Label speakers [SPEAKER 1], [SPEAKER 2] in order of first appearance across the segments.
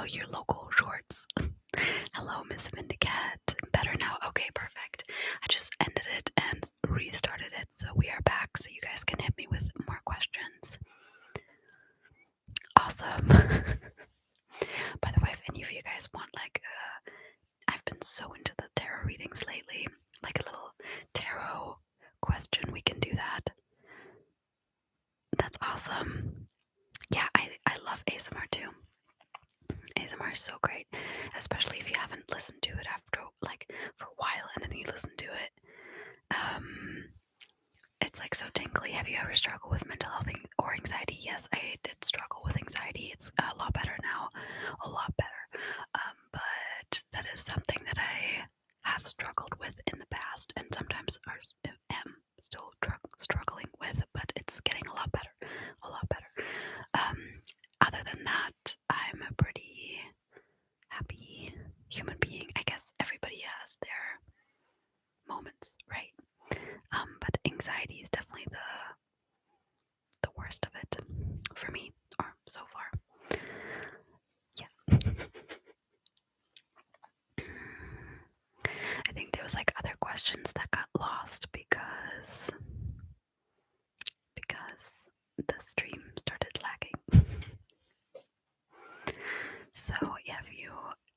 [SPEAKER 1] Hello, your local shorts. Hello, Miss Vindicat. Better now? Okay, perfect. I just ended it and restarted it, so we are back, so you guys can hit me with more questions. Awesome. By the way, if any of you guys want, I've been so into the tarot readings lately, like a little tarot question, we can do that. That's awesome. Yeah, I love ASMR too. ASMR is so great, especially if you haven't listened to it for a while and then you listen to it. It's like so tingly. Have you ever struggled with mental health or anxiety? Yes, I did struggle with anxiety. It's a lot better now, a lot better. But that is something that I have struggled with in the past and sometimes am still struggling with, but it's getting a lot better, a lot better. Other than that, I'm a pretty happy human being. I guess everybody has their moments, right? But anxiety is definitely the worst of it for me, or so far. Yeah. I think there was like other questions that got lost because the stream started lagging. So yeah, if you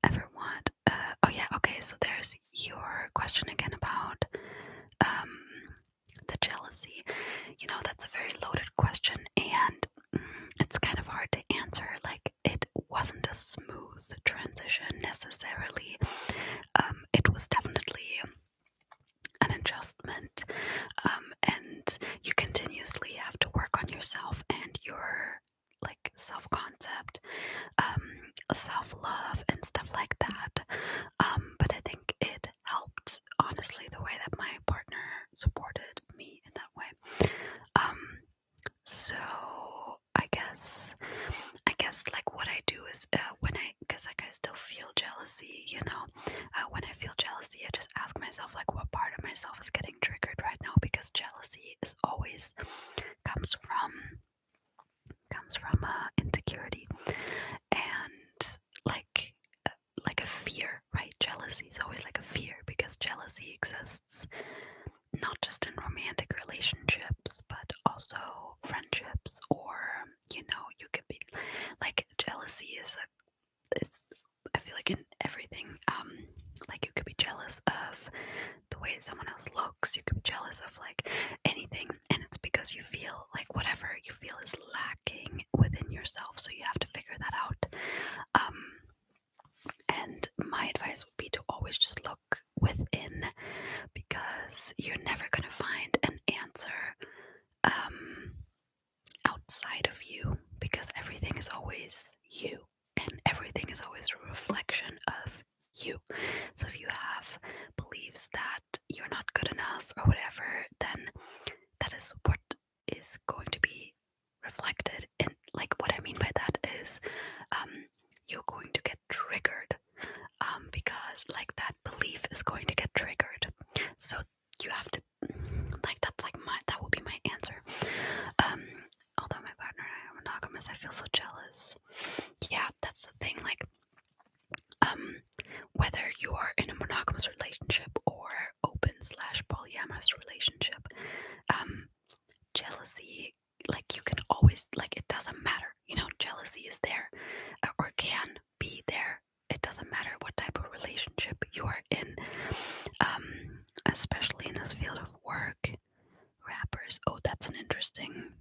[SPEAKER 1] ever want, oh yeah, okay. So there's your question again about the jealousy. You know, that's a very loaded question, and it's kind of hard to answer. Like, it wasn't a smooth transition necessarily. It was definitely an adjustment, and you continuously have to work on yourself and your like self-concept, self-love and stuff like that. But I think it helped, honestly, the way that my partner supported me in that way. So I guess like what I do is because like I still feel jealousy, you know. When I feel jealousy, I just ask myself like, what part of myself is getting triggered right now? Because jealousy is always comes from insecurity and like a fear, right? Jealousy is always like a fear because jealousy exists not just in romantic relationships, but also friendships, or you could be like jealousy is I feel like in everything. Like you could be jealous of the way someone else looks, you could be jealous of like anything, and it's because you feel like whatever you feel is lacking within yourself, so you have to figure that out. And my advice would be to always just look within, because you're never going to find an answer outside of you, because everything is always you and everything is always a reflection of you. So if you have beliefs that you're not good enough or whatever, then that is what is going to be reflected in. Like, what I mean by that is you're going to get triggered, because like that belief is going to get triggered. So you have to, like, that would be my answer. Although my partner and I are monogamous, I feel so jealous. Yeah, that's the thing. Like, whether you are in a monogamous relationship or open/polyamorous relationship, jealousy, like, you can always, like, it doesn't matter. You know, jealousy is there, or can be there. It doesn't matter what type of relationship you're in, especially in this field of work. Rappers. Oh, that's an interesting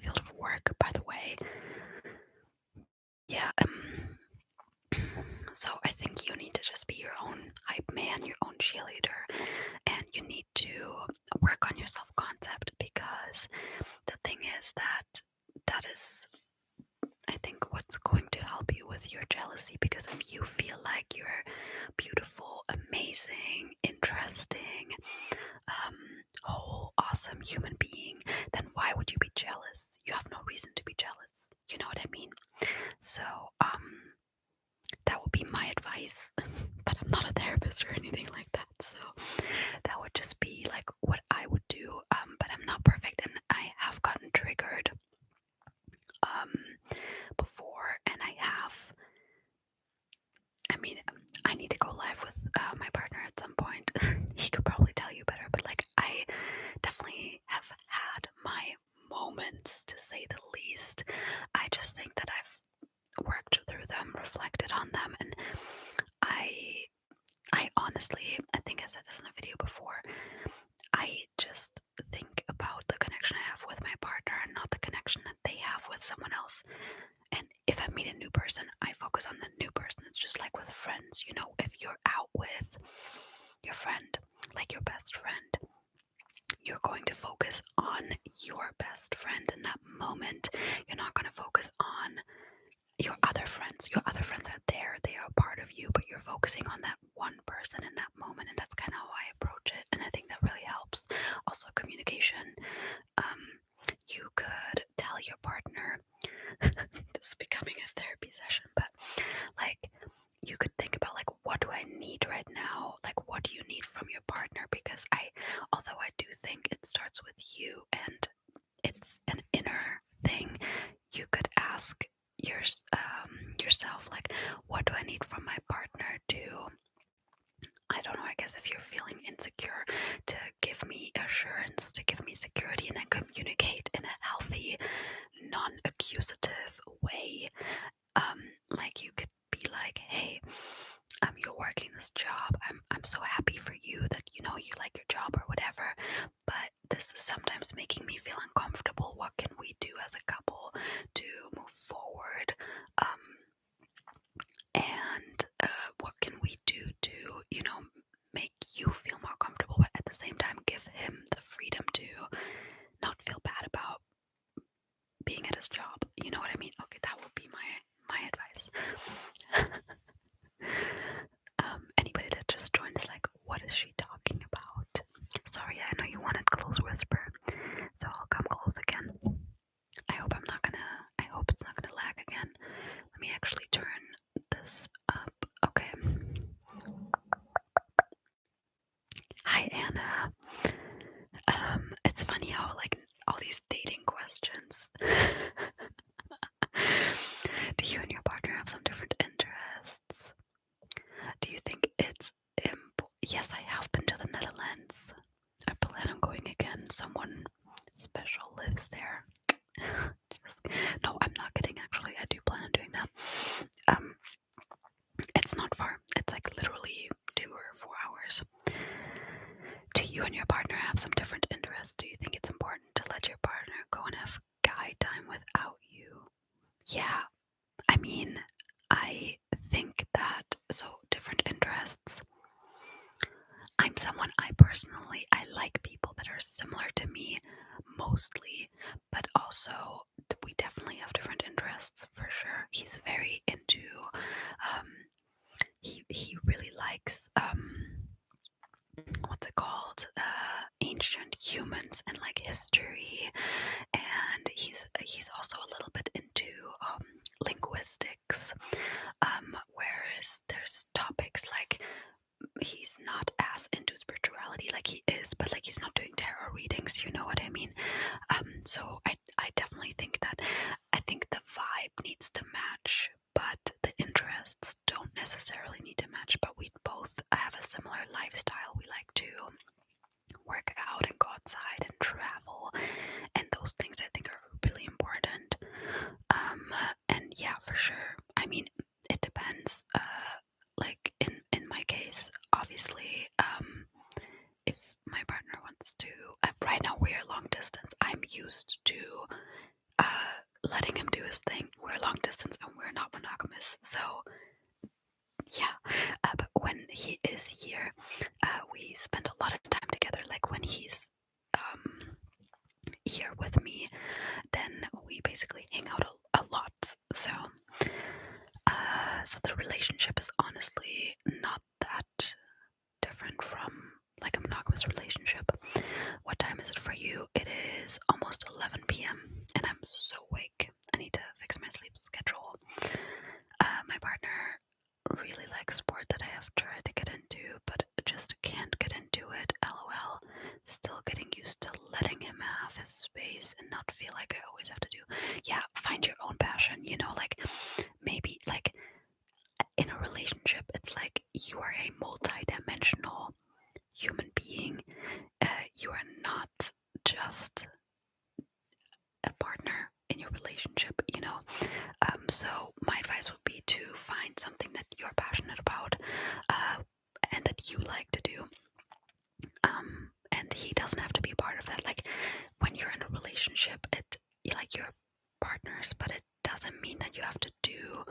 [SPEAKER 1] field of work, by the way. Yeah. So I think you need to just be your own hype man, your own cheerleader, and you need to work on your self-concept, because the thing is that is, I think, what's going to help you with your jealousy. Because if you feel like you're beautiful, amazing, interesting, whole, awesome human being, then why would you be jealous? You have no reason to be jealous. You know what I mean? So, that would be my advice. But I'm not a therapist or anything like that. So that would just be like what I would do. But I'm not perfect, and I have gotten triggered before, and I have someone else. And if I meet a new person, I focus on the new person. It's just like with friends, you know, if you're out with your friend, like your best friend, you're going to focus on your best friend in that moment. You're not going to focus on your other friends. Your other friends are there, they are a part of you, but you're focusing on that one person in that moment, and that's kind of how I approach it, and I think that really helps. Also, communication. You could tell your partner, this is becoming a therapy session, but like, you could think about like, what do I need right now? Like, what do you need from your partner? Because although I do think it starts with you and it's an inner thing, you could ask yourself, like, what do I need from my partner to, I don't know, I guess if you're feeling insecure, to give me assurance, to give me security, and then communicate in a healthy, non-accusative way. Like, you could be like, hey, you're working this job. I'm so happy for you that, you know, you like your job or whatever, but this is sometimes making me feel uncomfortable. What can we do as a couple to move forward? And what can we do to, you know, make you feel more comfortable, but at the same time give him the freedom to not feel bad about being at his job. You know what I mean? Okay, that would be my advice. Anybody that just joined is like, what is she talking about? Sorry, I know you wanted close whisper, so I'll come close again. I hope it's not gonna lag again. Let me actually turn this up. Okay. Hi, Anna. It's funny how like all these dating questions. Do you and your partner have some different interests? Do you think it's Yes, I have been to the Netherlands. I plan on going again. Someone special lives there. No, I'm not kidding. Actually, I do plan on doing that. It's not far. It's like literally 2 or 4 hours. Do you and your partner have some different interests? Do you think it's important to let your partner go and have guy time without you? Yeah, I mean, I think that, so different interests. I'm someone, I like people that are similar to me mostly, but also we definitely have different interests for sure. He's very into, he really likes, what's it called? Ancient humans and like history, and he's also a little bit into linguistics. Whereas there's topics like, he's not as into spirituality, like he is, but like he's not doing tarot readings, you know what I mean? So I definitely think that, I think the vibe needs to match, but the interests don't necessarily need to match. But we both have a similar lifestyle. We like to work out and go outside and travel, and those things I think are really important. And yeah, for sure. I mean, it depends. Like in my case, obviously, if my partner wants to, right now we are long distance. I'm used to letting him do his thing. We're long distance and we're not monogamous, so yeah. But when he is here, we spend a lot of time together. Like when he's here with me, then we basically hang out a lot. So so the relationship is honestly not that different from like a monogamous relationship. What time is it for you? It is almost 11 p.m. and I'm so awake. I need to fix my sleep schedule. My partner really likes sport that I have tried to get into, but just can't get into it. LOL. Still getting used to letting him have his space and not feel like I always have to do. Yeah, find your own passion, you know, like maybe like partners, but it doesn't mean that you have to do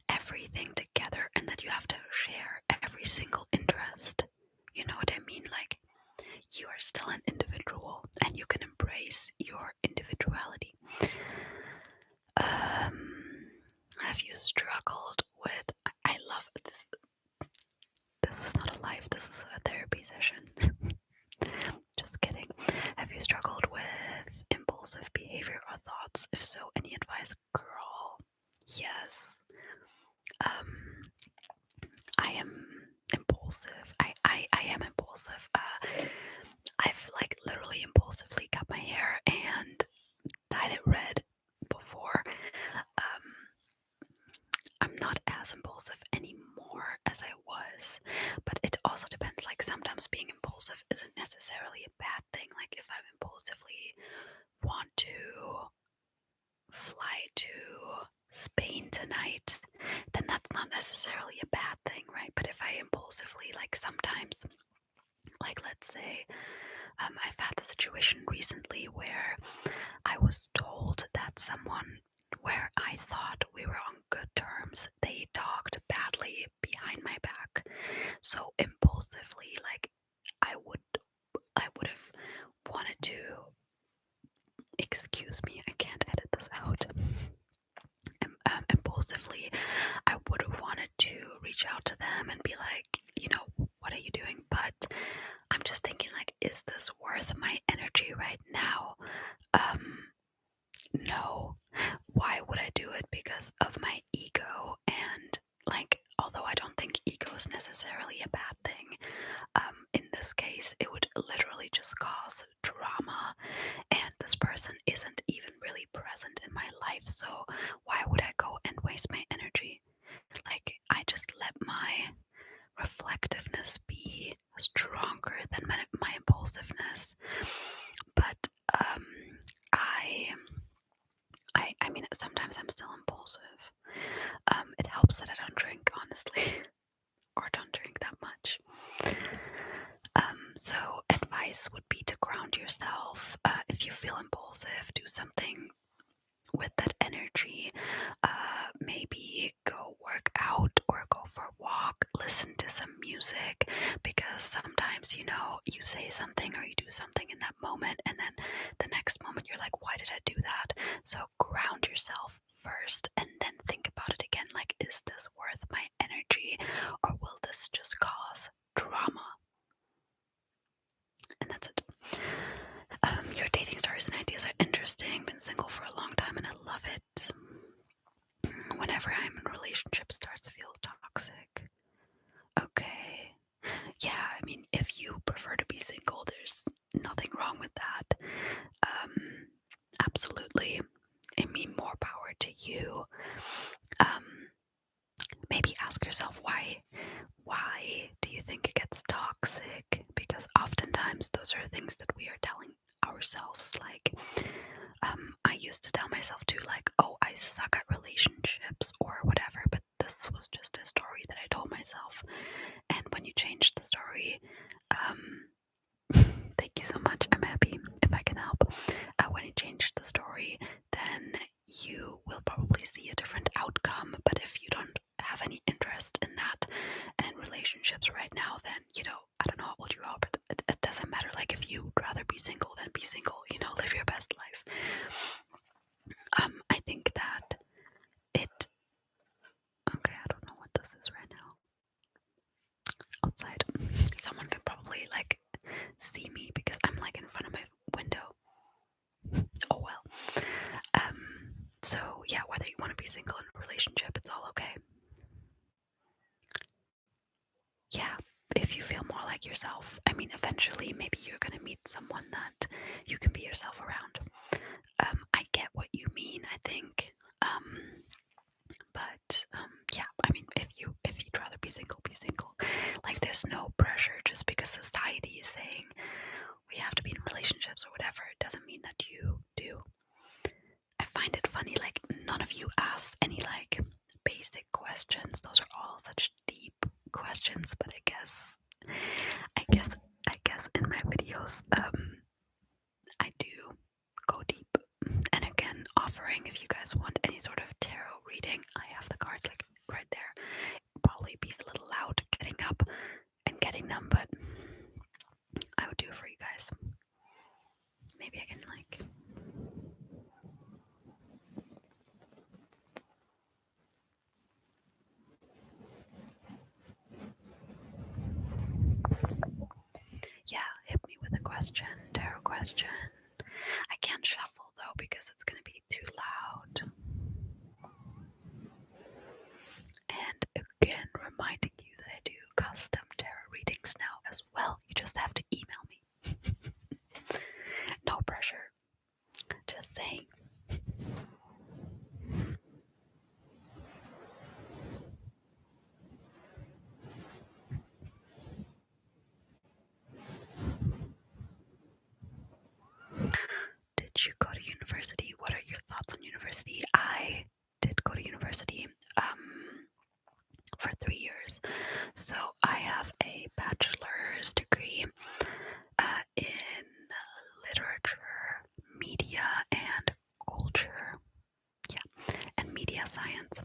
[SPEAKER 1] everything together and that you have to share every single interest. You know what I mean? Like, you are still an individual and you can embrace your individuality. Have you struggled with, I love this. This is not a live, this is a therapy session. Just kidding. Have you struggled with impulsive behavior or thoughts? If so, any advice? Girl, yes. I am impulsive. I am impulsive. I've like literally impulsively cut my hair and dyed it red before. I'm not as impulsive anymore as I was, but it also depends. Like, sometimes being impulsive isn't necessarily a bad thing. Like, if I impulsively want to fly to Spain tonight, then that's not necessarily a bad thing, right? But if I impulsively, like, sometimes, like, let's say, I've had the situation recently where I was told that someone where I thought we were on good terms, they talked badly behind my back. So impulsively, like, I would have wanted to, excuse me, I can't edit this out. Impulsively, I would have wanted to reach out to them and be like, what are you doing? But I'm just thinking, like, is this worth my energy right now? No. Why would I do it? Because of my ego. And, like, although I don't think ego is necessarily a bad thing, in this case, it would literally just cause drama, and this person isn't even really present in my life, so why would I go and waste my energy? Like, I just let my reflectiveness be stronger than my impulsiveness. But I mean, sometimes I'm still impulsive. It helps that I don't drink, honestly, or don't drink that much. So advice would be to ground yourself. If you feel impulsive, do something with that energy. Maybe go work out or go for a walk, listen to some music, because sometimes, you say something or you do something in that moment, and then the next moment you're like, why did I do that? So ground yourself first and then think about it again, like, is this worth my energy, or will this just cause drama? And that's it. Your dating stories and ideas are interesting. Been single for a long time and I love it. Whenever I'm in a relationship, starts to feel toxic. Okay. Yeah, I mean, if you prefer to be single, there's nothing wrong with that. Absolutely. I mean, more power to you. Maybe ask yourself why. Why do you think it gets toxic? Because oftentimes those are things that we are telling ourselves. Like, I used to tell myself too, like, oh, I suck at relationships or whatever, but this was just a story that I told myself. And when you change the story, thank you so much. I'm happy if I can help. When you change the story, then you will probably see a different outcome. But if you don't have any interest in that and in relationships right now, then, I don't know how old you are, but it doesn't matter. Like, if you'd rather be single, then be single, live your best life. I think that okay, I don't know what this is right now. Outside. Someone could probably, like, see me because I'm, like, in front of my window. Oh well. So yeah, whether you want to be single in a relationship, it's all okay. Yeah, if you feel more like yourself. I mean, eventually maybe you're gonna meet someone that you can be yourself around. I get what you mean, I think. But yeah, I mean, if you'd rather be single, be single. Like, there's no pressure just because society is saying we have to be in relationships or whatever. It doesn't mean that you do. I find it funny, like, none of you ask any, like, basic questions. Those are all such deep questions, but I guess in my videos, I do go deep. And again, offering, if if you guys want any sort of tarot reading, I have the cards like right there. Probably be a little loud getting up and getting them, but I would do it for you guys. Maybe I can like. Yeah, hit me with a question, tarot question. I can't shuffle though because it's gonna be too loud. And again, reminding you that I do custom tarot readings now as well. You just have to email me. No pressure. Just saying. Did you go to university? What are your thoughts on university? I did go to university for 3 years. So I have a bachelor's degree in literature, media, and culture. Yeah, and media science.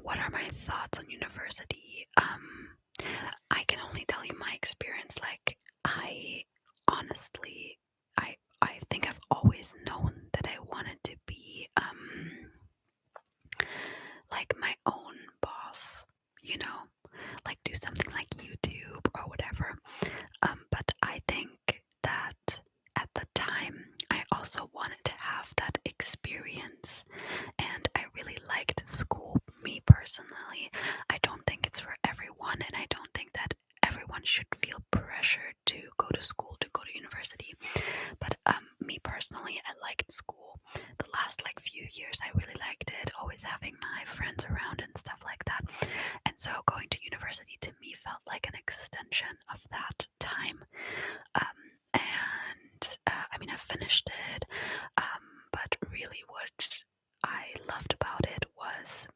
[SPEAKER 1] What are my thoughts on university? I can only tell you my experience. Like, I honestly, I think I've always known that I wanted to be like my own boss, you know, like do something like YouTube or whatever. But I think that at the time I also wanted to have that experience, and I really liked school. Me personally, I don't think it's for everyone, and I don't think that everyone should feel pressured to go to school, to go to university. But me personally, I liked school. The last like few years, I really liked it, always having my friends around and stuff like that. And so going to university to me felt like an extension of that time. I mean, I finished it, but really what I loved about it was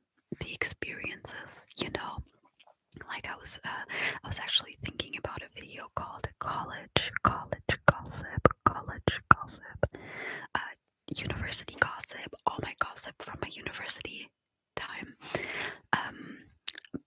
[SPEAKER 1] the experiences, you know. Like I was actually thinking about a video called College Gossip, University Gossip, all my gossip from my university time,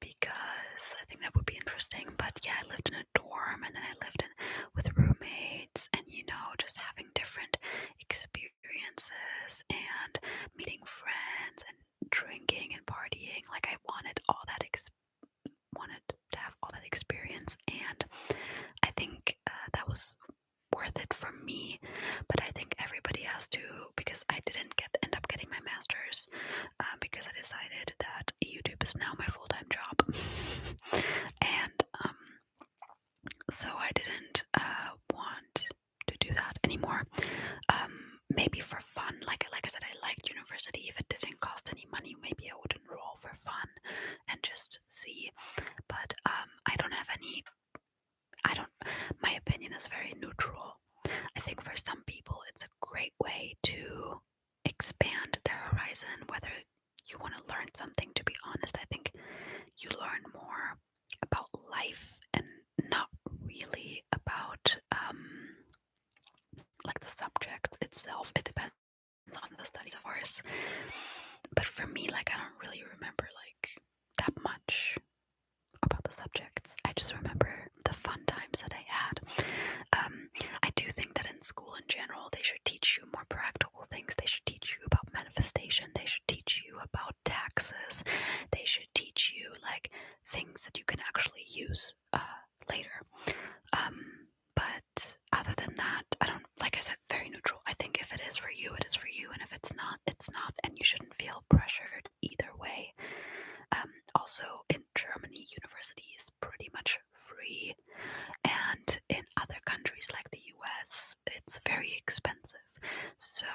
[SPEAKER 1] because I think that would be interesting. But yeah, I lived in a dorm, and then I lived in with roommates, and you know, just having different experiences and meeting friends and drinking and partying. Like I wanted all that wanted to have all that experience, and I think that was worth it for me. But I think everybody has to, because I didn't end up getting my master's because I decided that YouTube is now my full-time job. And so I didn't want to do that anymore. Maybe for fun, like I said, I liked university. If it didn't cost any money, maybe I would enroll for fun and just see. But I don't have any. My opinion is very neutral. I think for some people, it's a great way to expand their horizon, whether you want to learn something. To be honest, I think you learn more about life and not really about like the subject itself. It depends on the studies, of course. But for me, like, I don't really remember like that much about the subjects. I just remember the fun times that I had. I do think that in school in general, they should teach you more practical things. They should teach you about manifestation. They should teach you about taxes. They should teach you like things that you can actually use later. But other than that, I don't, like I said, very neutral. I think if it is for you, it is for you, and if it's not, it's not, and you shouldn't feel pressured either way. Also, in Germany, university is pretty much free, and in other countries like the US, it's very expensive. So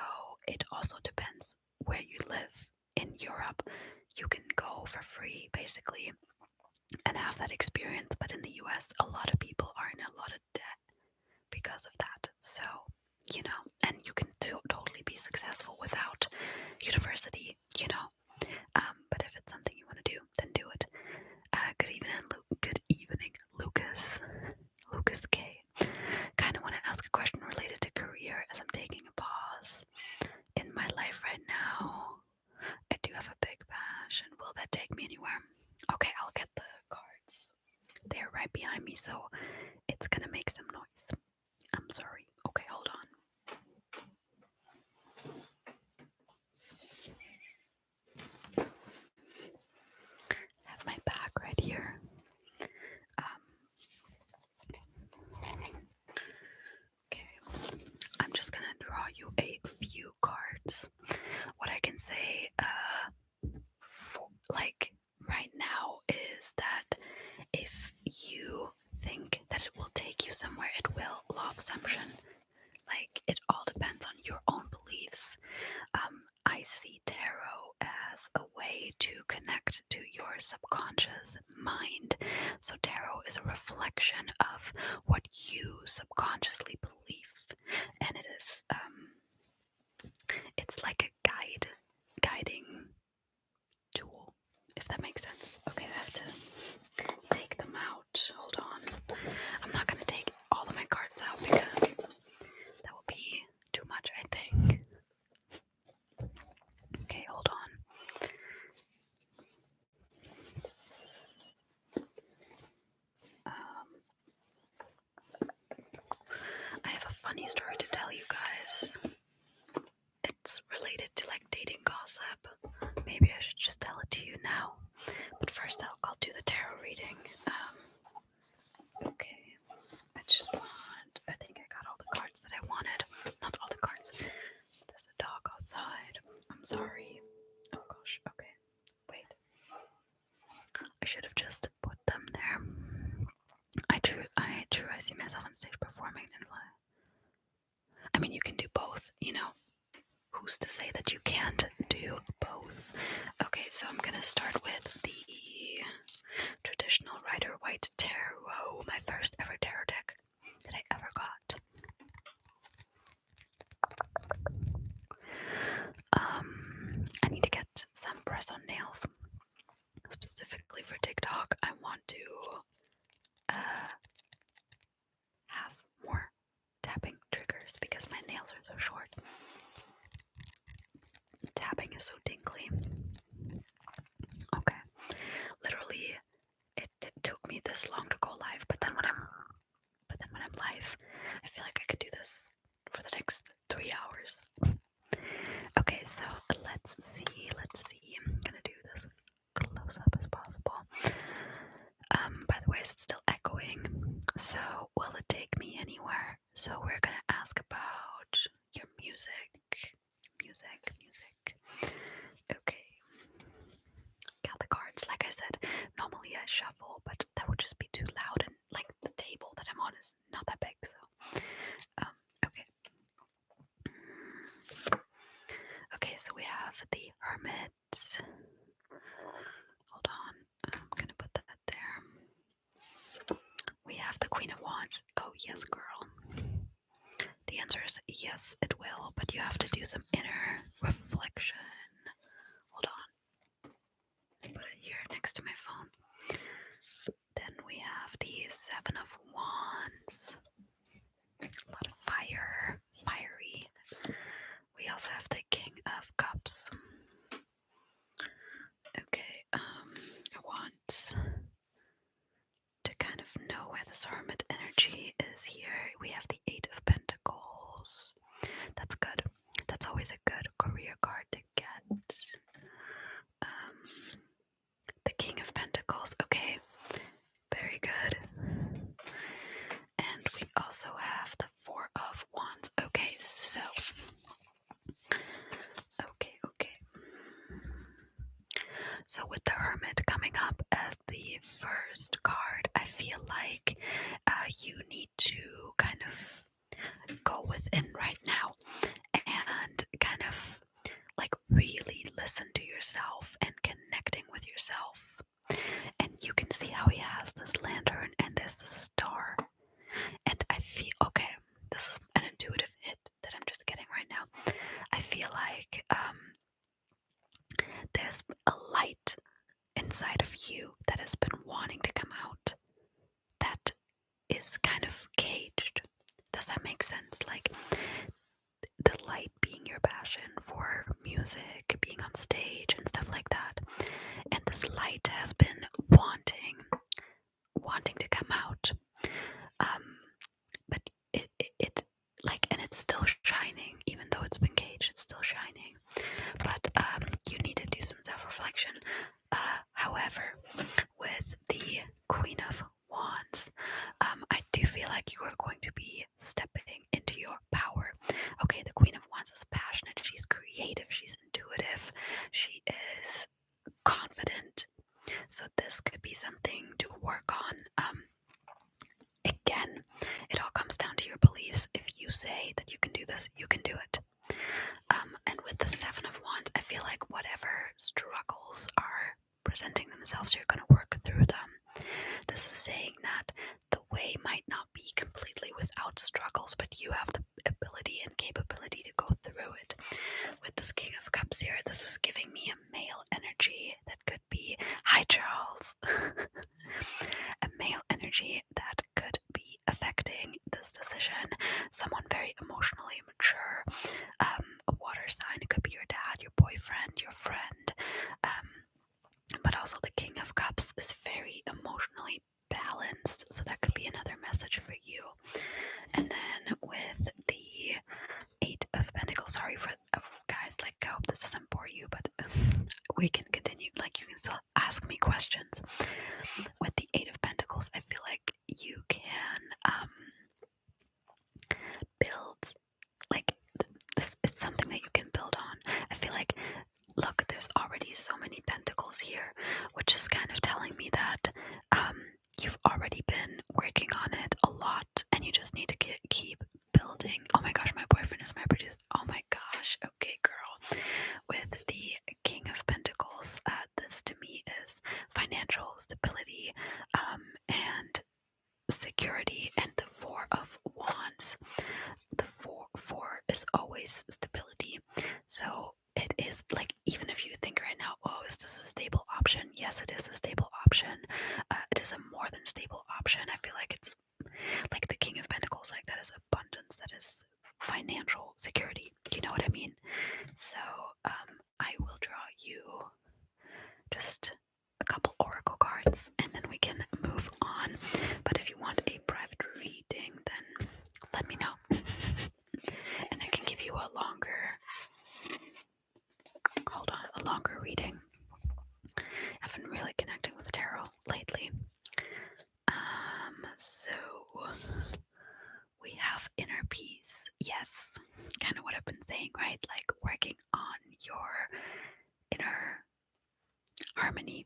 [SPEAKER 1] it also depends where you live. In Europe, you can go for free, basically, and have that experience, but in the US, a lot of people are in a lot of debt because of that. So, you know, and you can totally be successful without university, you know. But if it's something you want to do, then do it. Good evening, Lucas. Lucas K. Kind of want to ask a question related to career as I'm taking a pause in my my life right now. I do have a big passion. Will that take me anywhere? Okay, I'll get the cards. They're right behind me, so it's gonna make some noise. I'm sorry. Okay, hold on. I have my bag right here. Okay, I'm just gonna draw you a few cards. What I can say, right now, is that if you think that it will take you somewhere, it will. Law of assumption. Like, it all depends on your own beliefs. I see tarot as a way to connect to your subconscious mind. So tarot is a reflection of what you subconsciously believe, and it is it's like a guiding tool, if that makes sense. Okay, I have to take them out. Hold on. I'm not gonna take all of my cards out because that will be too much, I think. Okay, hold on. I have a funny story to tell you guys. It's related to like dating gossip. Maybe I should just tell it to you now. But first I'll do the tarot reading. Okay. I think I got all the cards that I wanted. Not all the cards. There's a dog outside. I'm sorry. Oh gosh, okay. Wait. I should have just put them there. I see myself on stage performing in live. I mean, you can do both, you know. Who's to say that you can't do both? Okay, so I'm gonna start with the traditional Rider-Waite Tarot, my first ever tarot deck that I ever got. I need to get some press-on nails. Specifically for TikTok, I want to have more tapping triggers because my nails are so short. Tapping is so tingly. Okay. Literally, it took me this long to go live, but then when I'm live, I feel like I could do this for the next 3 hours. Okay, so let's see. I'm gonna do this close up as possible. By the way, is it still echoing? So, will it take me anywhere? So, we're gonna ask about your music. Okay. Got the cards. Like I said, normally I shuffle, but that would just be too loud, and like the table that I'm on is not that big, so okay. Okay, so we have the Hermit. Hold on, I'm gonna put that there. We have the Queen of Wands. Oh yes, girl. The answer is yes, it will, but you have to do some inner reflection. Hold on. Put it here next to my phone. Then we have the Seven of Wands. A lot of fiery. We also have the King of Cups. Okay, I want to kind of know where this Hermit energy is here. We have the Eight of Pentacles. That's good. That's always a good career card to get. The King of Pentacles. Okay, very good. And we also have the Four of Wands. Okay, so So with the Hermit coming up as the first card, I feel like you need to kind of go within right now and kind of like really listen to yourself and connecting with yourself. And you can see how he has this lantern and this star. And I feel, okay, this is an intuitive hit that I'm just getting right now. I feel like there's a light inside of you that has been wanting to come out that is kind of caged. Does that make sense? Like, the the light being your passion for music, being on stage and stuff like that. And this light has been wanting to come out. Um, but it like, and it's still shining, even though it's been caged, it's still shining. But you need to do some self-reflection. However, with the Queen of Wands, I do feel like you are going to be stepping into your power. Okay, the Queen of Wands is passionate, she's creative, she's intuitive, she is confident. So this could be something to work on. Again, it all comes down to your beliefs. If you say that you can do this, you can do it. And with the Seven of Wands, I feel like whatever struggles are presenting themselves, you're going to work through them. This is saying that the way might not be completely without struggles, but you have the ability and capability to go through it. With this King of Cups here, this is giving me a male energy that could be, hi Charles, a male energy that could be affecting this decision. Someone very emotionally mature, a water sign. It could be your dad, your boyfriend, your friend. But also the King of Cups is very emotionally balanced, so that could be another message for you. And then with the Eight of Pentacles, sorry for guys, like, I hope this doesn't bore you, but we can continue. Like, you can still ask me questions. With the Eight of Pentacles, I feel like you can build, like, this. It's something that you can build on. I feel like, look, there's already so many pentacles here, which is kind of telling me that you've already been working on it a lot, and you just need to keep building. Oh my gosh, my boyfriend is my producer. Oh my gosh, okay, girl. With the King of Pentacles, this to me is financial stability and security, and the Four of Wands. The four is always stability. So it is like, even if you think right now, oh, is this a stable option? Yes, it is a stable option. It is a more than stable option. I feel like it's like the King of Pentacles, like, that is abundance, that is financial security. Do you know what I mean? So I will draw you just a couple oracle cards, and then we can move on. But if you want a private reading, then let me know. And I can give you a longer, a longer reading. I've been really connecting with tarot lately. So we have inner peace. Yes, kind of what I've been saying, right? Like, working on your inner harmony.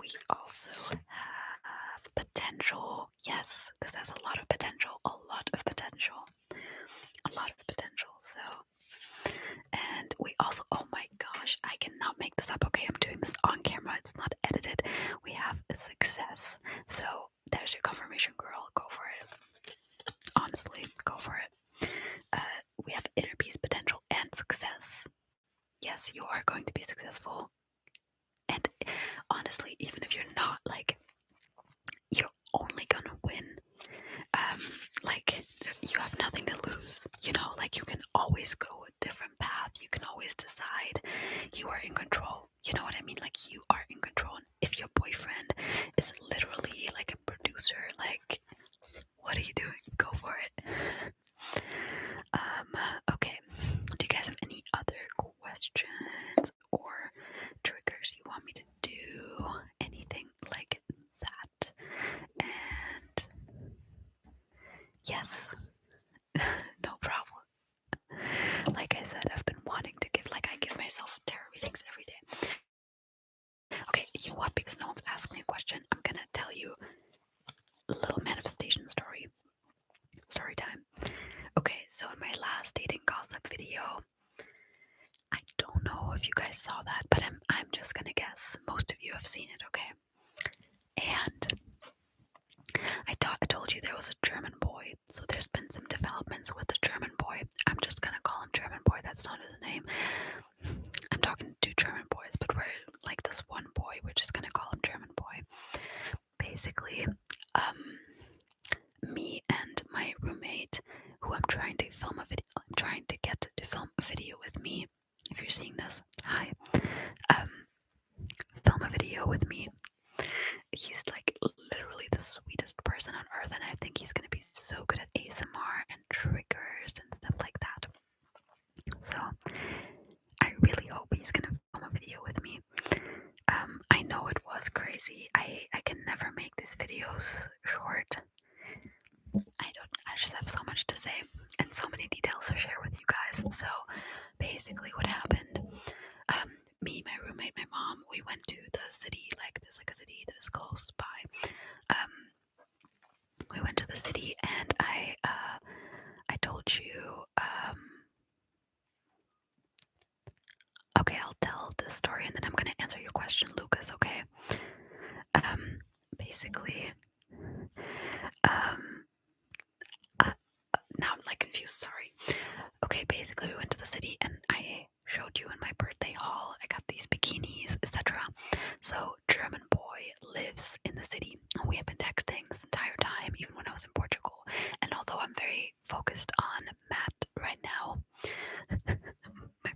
[SPEAKER 1] We also have potential. Yes, this has a lot of potential. A lot of potential. A lot of potential. So, and we also, oh my gosh, I cannot make this up. Okay, I'm doing this on camera. It's not edited. We have a success. So there's your confirmation, girl. Go for it. Honestly, go for it. We have inner peace, potential, and success. Yes, you are going to be successful. And honestly, even if you're not, like, you're only gonna win. Like, you have nothing to lose, you know, like, you can always go a different path, you can always decide. You are in control, you know what I mean? Like, you are in control. And if your boyfriend is literally like a producer, like, what are you doing? Go for it. Okay, do you guys have any other questions or triggers you want me to do? Anything like that? And yes, no problem. Like I said, I've been wanting to give, like, I give myself tarot readings every day. Okay, you know what? Because no one's asked me a question, I'm gonna tell you a little manifestation story. Story time. Okay, so in my last dating gossip video, I don't know if you guys saw that, but I'm just gonna guess most of you have seen it, okay? And I told you there was a German boy, so there's been some developments with the German boy. I'm just gonna call him German boy, that's not his name. I'm talking to two German boys, but we're like this one boy, we're just gonna call him German boy. Basically, me and my roommate, who I'm trying to film me. If you're seeing this, hi. Um, film a video with me. He's like literally the sweetest person on earth, and I think he's gonna be so good at ASMR and triggers and stuff like that. So I really hope he's gonna film a video with me. I know it was crazy. I can never make these videos short. I just have so much to say and so many details to share with you guys. So basically what happened, me, my roommate, my mom, we went to the city, like there's like a city that is close by. We went to the city and I told you, okay, I'll tell the story and then I'm gonna answer your question, Lucas, okay? Basically, um, now I'm like confused, sorry. Okay, basically we went to the city and I showed you in my birthday haul, I got these bikinis, etc. So German boy lives in the city and we have been texting this entire time, even when I was in Portugal. And although I'm very focused on Matt right now, my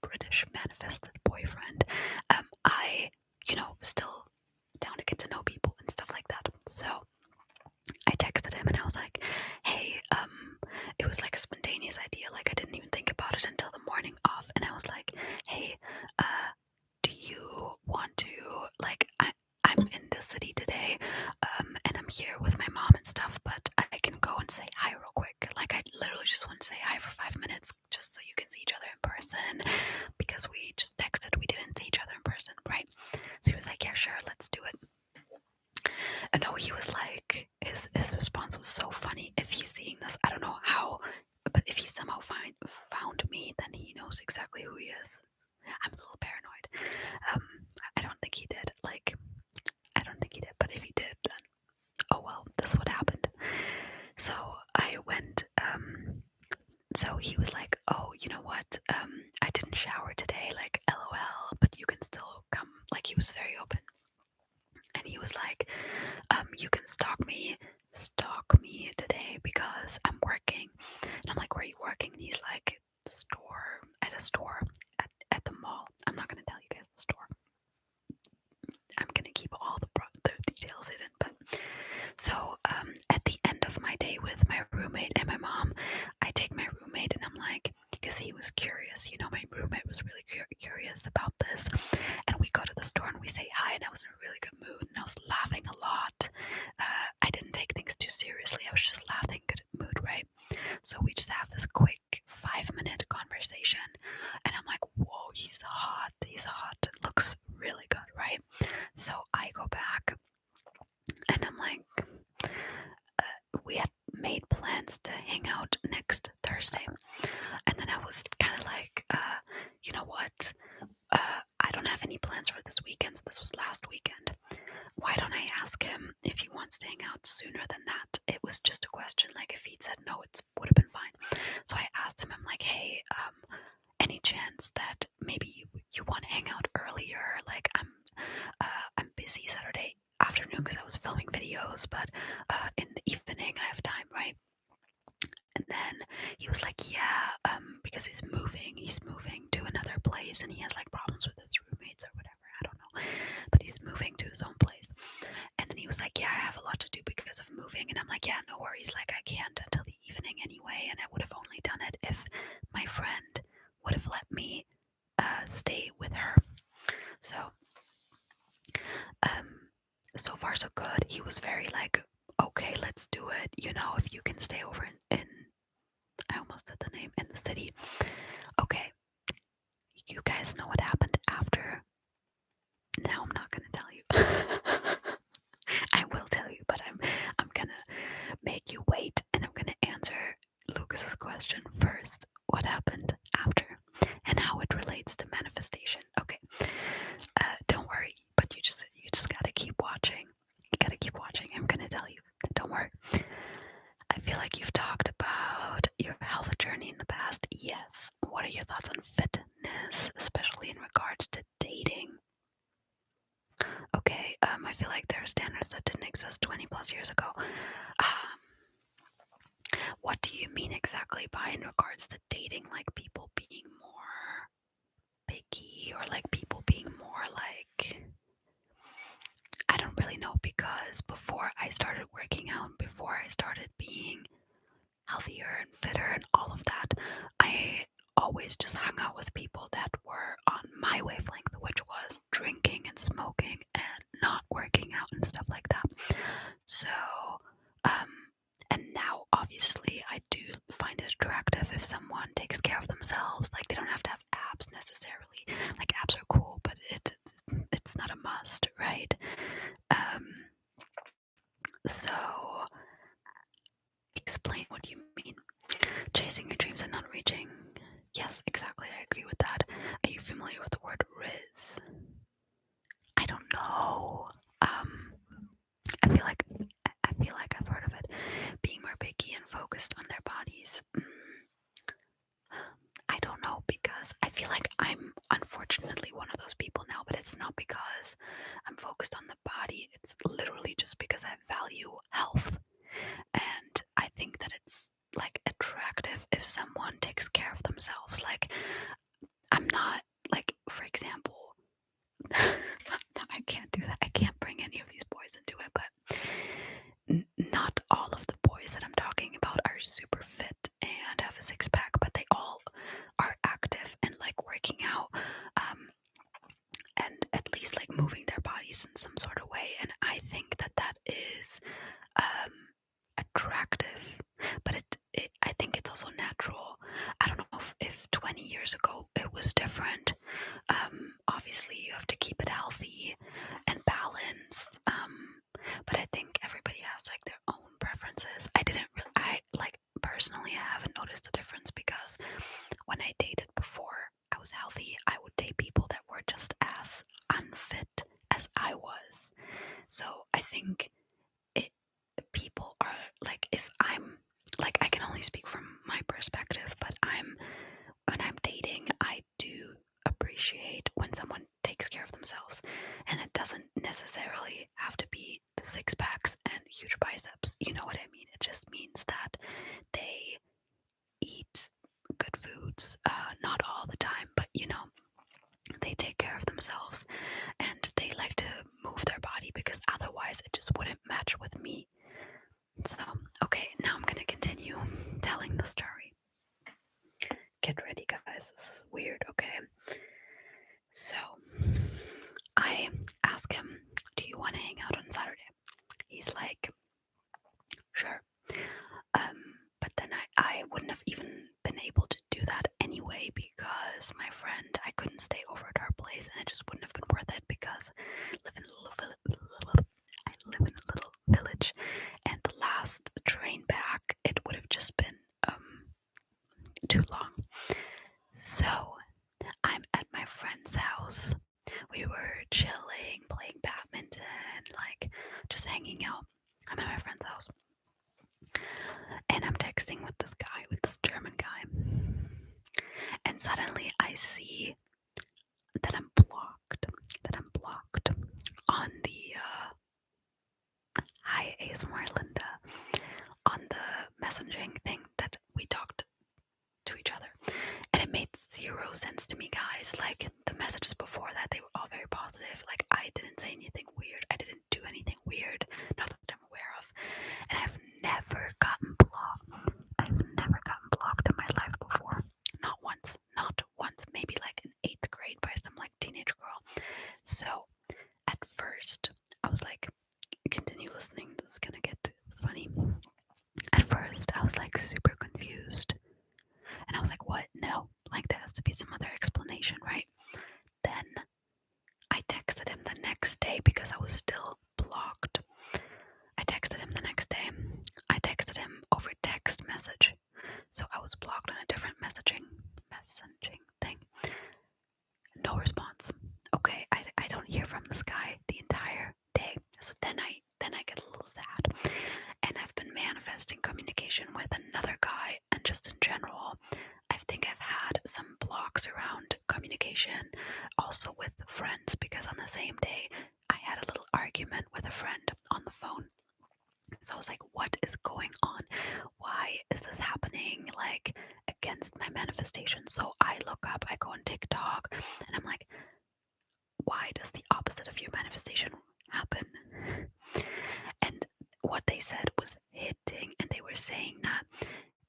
[SPEAKER 1] British manifested boyfriend, I, still down to get to know people and stuff like that. So I texted him and I was like, hey, it was like a spontaneous idea, like I didn't even think about it until the morning off, and I was like, hey, do you want to, like, I'm in the city today, and I'm here with my mom and stuff, but I can go and say hi real quick. Like, I literally just want to say hi for 5 minutes, just so you can see each other in person, because we just texted, we didn't see each other in person, right? So he was like, yeah, sure, let's do it. And no, he was like, his response was so funny. If he's seeing this, I don't know how, but if he somehow found me, then he knows exactly who he is. I'm a little paranoid. I don't think he did. Like, I don't think he did. But if he did, then oh well, that's what happened. So I went. So he was like, oh, you know what? I didn't shower today. Like, LOL. But you can still come. Like, he was very open. And he was like, you can stalk me today because I'm working. And I'm like, where are you working? And he's like, at a store at the mall. I'm not gonna tell you guys the store. I'm gonna keep all the details hidden. But so at the end of my day with my roommate and my mom, I take my roommate and I'm like, because he was curious, my roommate was really curious about this, and we go to the store and we say hi, and I was in a really good mood and I was laughing a lot. I didn't take things too seriously, I was just laughing, good mood, right? So we just have this quick 5-minute conversation and I'm like, whoa, he's hot, looks really good, right? So I go back and I'm like, we had made plans to hang out next Thursday. And then I was kind of like, you know what? I don't have any plans for this weekend. So this was last weekend. Why don't I ask him if he wants to hang out sooner than that? It was just a question. Like, if he'd said no, it would have been fine. So I asked him, I'm like, hey, any chance that maybe you want to hang out earlier? Like, I'm busy Saturday afternoon because I was filming videos, but in the evening I have time, right? And then he was like, yeah, because he's moving to another place and he has like problems with his roommates or whatever, I don't know, but he's moving to his own place. And then he was like, yeah, I have a lot to do because of moving. And I'm like, yeah, no worries, like I can't until the evening anyway, and I would have only done it if my friend would have let me stay with her. So so far so good. He was very like, okay, let's do it, if you can stay over in I almost said the name, in the city. Okay, you guys know what happened after. Now I'm not gonna tell you. I will tell you, but I'm gonna make you wait, and I'm gonna answer Lucas's question first. What happened after, and how it relates to manifestation. Okay, don't worry, but you just gotta keep watching. You gotta keep watching. I'm gonna tell you. Don't worry. I feel like you've talked about your health journey in the past. Yes. What are your thoughts on fitness, especially in regards to dating? Okay, I feel like there are standards that didn't exist 20 plus years ago. What do you mean exactly by in regards to dating? Like people being or like people being more like, I don't really know, because before I started working out, before I started being healthier and fitter and all of that, I always just hung out with people that were on my wavelength, which was drinking and smoking and not working out and stuff like that. So, um, and now obviously I do find it attractive if someone takes care of themselves. Like, they don't have to have abs necessarily. Like, abs are cool, but it's not a must, right? Um, so explain what you mean. Chasing your dreams and not reaching. Yes, exactly. I agree with that. Are you familiar with the word Riz? I don't know. I feel like I've heard of it. Being more picky and focused on their bodies. I don't know, because I feel like I'm unfortunately one of those people now, but it's not because I'm focused on the body. It's literally just because I value health. And I think that it's like attractive if someone takes care of themselves. Like, I'm not, like, for example, I can't do that. I can't bring any of these boys into it, but not all of the boys that I'm talking about are super fit and have a six pack, but they all are active and like working out, and at least like moving their bodies in some sort of way. And I think that that is attractive, but I think it's also natural. I don't know if 20 years ago it was different. Obviously, you have to keep it healthy and balanced. But I think everybody has like their own preferences. I like personally, I haven't noticed a difference, because when I dated before I was healthy, I would date people that were just as unfit as I was. So I think it people are like, if I'm like, I can only speak from my perspective, but when I'm dating, I do appreciate when someone takes care of themselves, and it doesn't necessarily have to be the six packs and huge biceps. You know what I mean? It just means that they eat good foods, not all the time, but they take care of themselves, and they like to move their body, because otherwise it just wouldn't match with me. So, okay, now I'm gonna continue telling the story. Get ready, guys. This is weird, okay? So, I ask him, do you want to hang out on Saturday? He's like, sure. But then I wouldn't have even been able to do that anyway, because my friend, I couldn't stay over at her place, and it just wouldn't have been worth it, because I live in a little village, and the last train back, it would have just been too long. So I'm at my friend's house. We were chilling, playing badminton, like just hanging out. I'm at my friend's house, and I'm texting with this German guy, and suddenly I see that I'm blocked. On the hi ASMR Linda, on the messaging thing that we talked to each other. And it made zero sense to me, guys. Like, the messages before that, they were all very positive. Like, I didn't say anything weird. I didn't do anything weird, not that I'm aware of. And I've never gotten blocked. In my life before. Not once. Maybe like in 8th grade by some like teenage girl. So at first, I was like, continue listening. This is gonna get funny. At first, I was like super confused. And I was like, what? No. Like, there has to be some other explanation, right? Then I texted him the next day, because I was still blocked. I texted him the next day. I texted him over text message. So I was blocked on a different messaging thing. No response. Okay, I don't hear from this guy the entire day. So then I get a little sad. And I've been manifesting communication with another guy, and just in general, I think I've had some blocks around communication, also with friends, because on the same day I had a little argument with a friend on the phone. So I was like, what is going on? Why is this happening like against my manifestation? So I look up, I go on TikTok, and I'm like, why does the opposite of your manifestation happen? And what they said was hitting, and they were saying that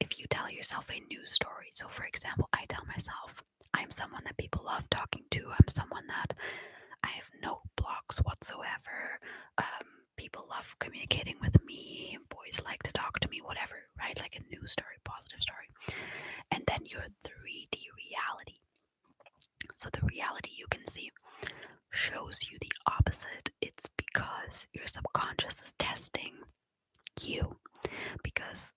[SPEAKER 1] if you tell yourself a new story, so for example, I tell myself, I'm someone that people love talking to, I'm someone that I have no blocks whatsoever. People love communicating with me. Boys like to talk to me, whatever, right? Like a new story, positive story. And then your 3D reality. So the reality you can see shows you the opposite. It's because your subconscious is testing you. Because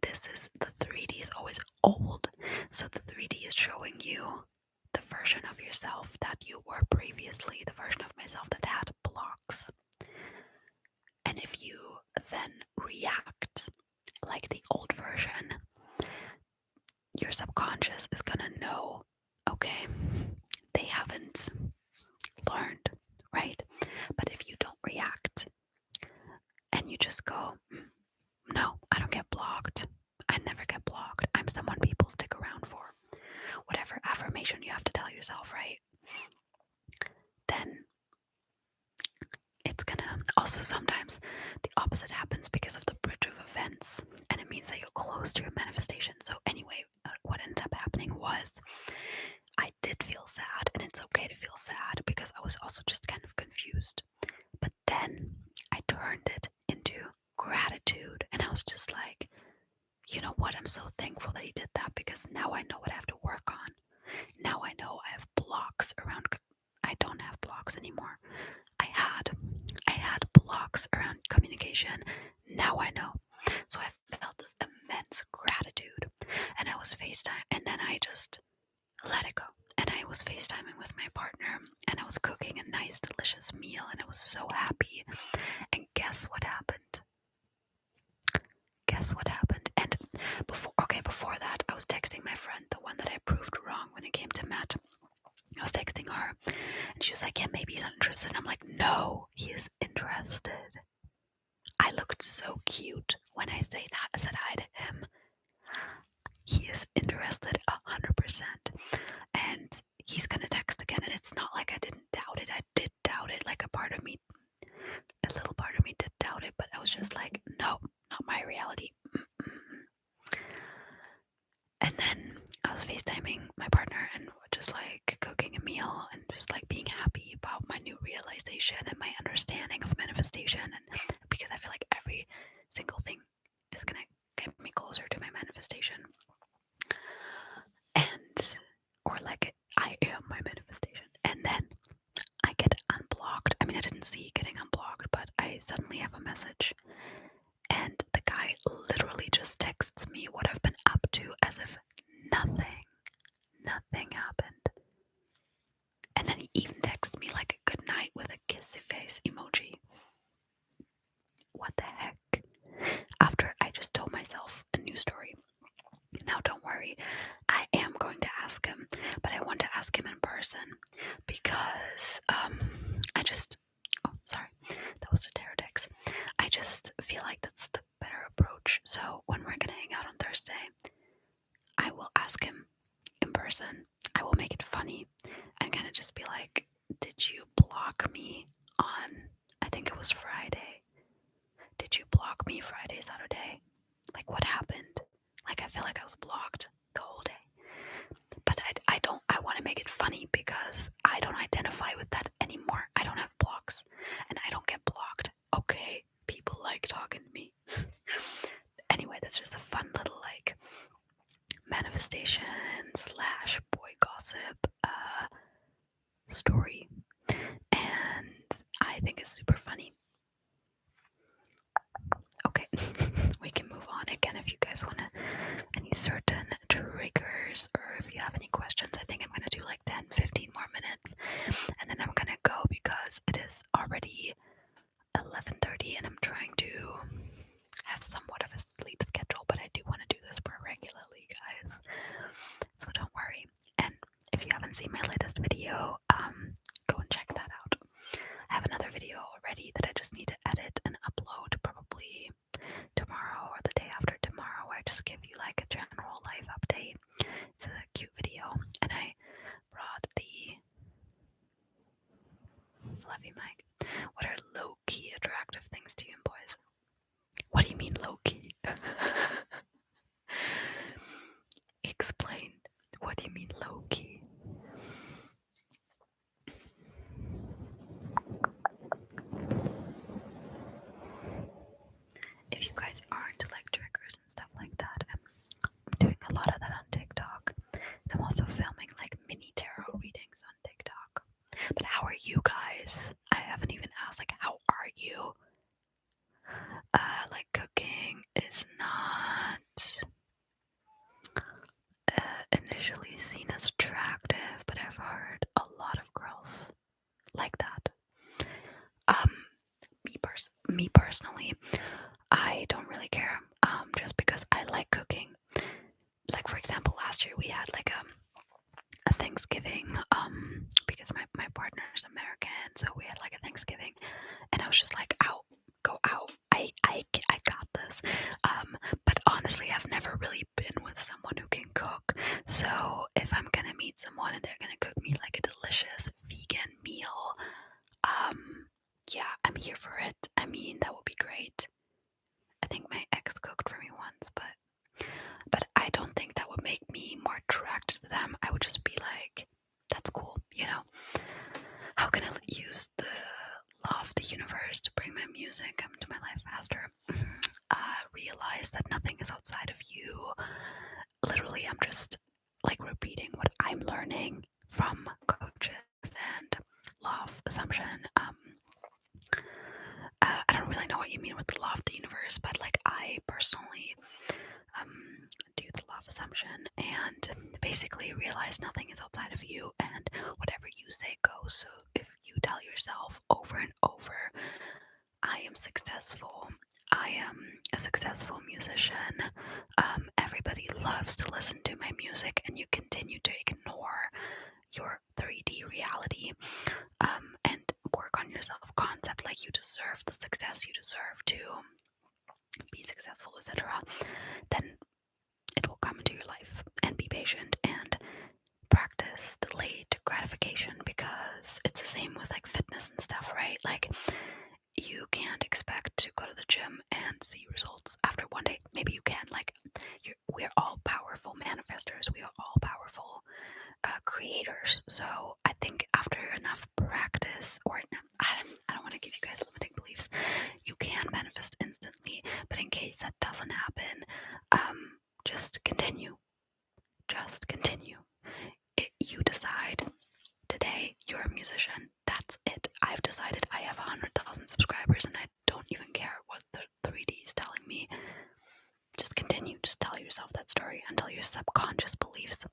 [SPEAKER 1] this is the 3D is always old. So the 3D is showing you the version of yourself that you were previously, the version of myself that had blocks. And if you then react like the old version, your subconscious is gonna know, okay, they haven't learned, right? But if you don't react and you just go, no, I don't get blocked. I never get blocked. I'm someone people stick around for. Whatever affirmation you have to tell yourself, right? Then it's gonna also sometimes the opposite happens because of the bridge of events, and it means that you're close to your manifestation. So anyway, what ended up happening was I did feel sad, and it's okay to feel sad because I was also just kind of confused. But then I turned it into gratitude, and I was just like, you know what, I'm so thankful that he did that because now I know what I have to work on. Now I know I have blocks around. I don't have blocks anymore. I had blocks around communication. Now I know. So I felt this immense gratitude, and I was FaceTime, and then I just let it go. And I was FaceTiming with my partner, and I was cooking a nice, delicious meal, and I was so happy. And guess what happened? Guess what happened? And before that, I was texting my friend, the one that I proved wrong when it came to Matt. I was texting her, and she was like, yeah, maybe he's not interested. And I'm like, no, he is interested. I looked so cute when I said hi to him. He is interested 100%. And he's gonna text again. And it's not like I didn't doubt it. I did doubt it. Like a little part of me did doubt it. But I was just like, no, not my reality. And then I was FaceTiming my partner and just like cooking a meal and just like being happy about my new realization and my understanding of manifestation. And because I feel like every single thing is gonna get me closer to my manifestation. And, or like I am my manifestation. And then I get unblocked. I mean, I didn't see getting unblocked, but I suddenly have a message. And the guy literally just texts me what I've been up to as if nothing happened. And then he even texts me like a good night with a kissy face emoji. What the heck? After I just told myself a new story. Now don't worry, I am going to ask him, but I want to ask him in person because sorry, that was a tarot text. I just feel like that's the better approach. So when we're gonna hang out on Thursday, I will ask him in person. I will make it funny and kind of just be like, did you block me on, I think it was Friday. Did you block me Friday, Saturday? Like what happened? Like I feel like I was blocked the whole day. But I want to make it funny because I don't identify with that anymore. I don't have blocks and I don't get blocked. Okay, people like talking to me. Anyway, that's just a fun little like manifestation / boy gossip story, and I think it's super funny. Okay, we can move on again if you guys want any certain triggers or if you have any questions. I think I'm gonna do like 10-15 more minutes and then I'm gonna go because it is already 11:30 and I'm trying to have somewhat of a sleep schedule, but I do want to do this more regularly, guys. So don't worry. And if you haven't seen my latest video, go and check that out. I have another video already that I just need to edit and upload probably probably tomorrow or the day after tomorrow, where I just give you like a general life update. It's a cute video, and I brought the fluffy mic. What are low-key attractive things to you in boys? What do you mean low-key? Explain. What do you mean low-key? If you guys aren't like triggers and stuff like that, I'm doing a lot of that on TikTok. And I'm also filming like mini tarot readings on TikTok. But how are you guys? I haven't even asked, like, how are you? Like, cooking is not initially seen as attractive, but I've heard a lot of girls like that. Me personally, I don't really care. Just because I like cooking. Like, for example, last year we had like a Thanksgiving, because my partner is American, so we had like a Thanksgiving, and I was just like, go out, I got this. But honestly, I've never really been with someone who can cook, so if I'm gonna meet someone and they're gonna cook me like a delicious vegan meal, yeah, I'm here for it. I mean, that would be great. I think my ex cooked for me once, but I don't think that would make me more attracted to them. I would just be like, that's cool, you know? How can I use the law of the universe to bring my music into my life faster? Realize that nothing is outside of you. Literally, I'm just like repeating what I'm learning from coaches and law of assumption. I don't really know what you mean with the law of the universe, but like I personally do the law of assumption and basically realize nothing is outside of you, and whatever you say goes. So if you tell yourself over and over, I am successful, I am a successful musician, everybody loves to listen to my music, and you continue to ignore your 3D reality, and work on your self-concept, like you deserve the success, you deserve to be successful, etc., then it will come into your life. And be patient and practice delayed gratification, because it's the same with like fitness and stuff, right? Like, you can't expect to go to the gym and see results after one day. Maybe you can, like, we're all powerful manifestors, we are all powerful creators. So I think after enough practice, or I don't want to give you guys limiting beliefs, you can manifest instantly, but in case that doesn't happen, just continue. You decide today you're a musician. That's it. I've decided I have 100,000 subscribers, and I don't even care what the 3D is telling me. Just continue. Just tell yourself that story until your subconscious beliefs.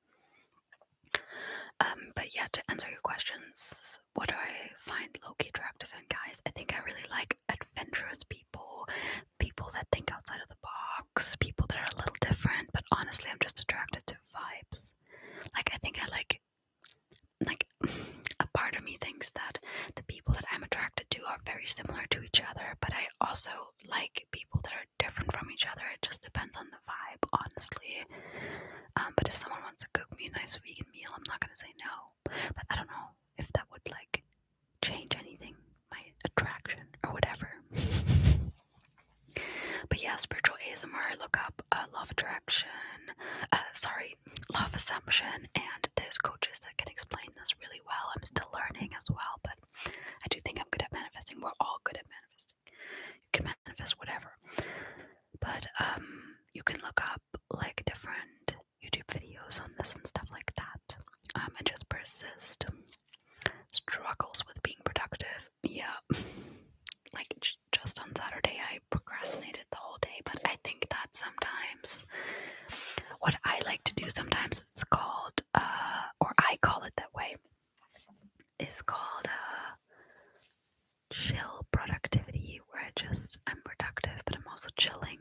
[SPEAKER 1] But yeah, to answer your questions, what do I find low-key attractive in guys? I think I really like adventurous people, people that think outside of the box, people that are a little different, but honestly, I'm just attracted to vibes. Like, I think I like a part of me thinks that the people that I'm attracted to are very similar to each other, but I also like people that are different from each other. It just depends on the vibe, honestly. But if someone wants to cook me a nice vegan meal, I'm not gonna say no. But I don't know if that would like change anything, my attraction or whatever. But yeah, spiritual ASMR, look up law of attraction, law of assumption, and there's coaches that can explain this really well. I'm still learning as well, but I do think I'm good at manifesting. We're all good at manifesting. You can manifest whatever. But you can look up like different YouTube videos on this and stuff like that. And just persist. Struggles with being productive. Yeah. Like just on Saturday I procrastinated the whole day, but I think that sometimes what I like to do sometimes, it's called or I call it that way, is called chill productivity, where I'm productive but I'm also chilling.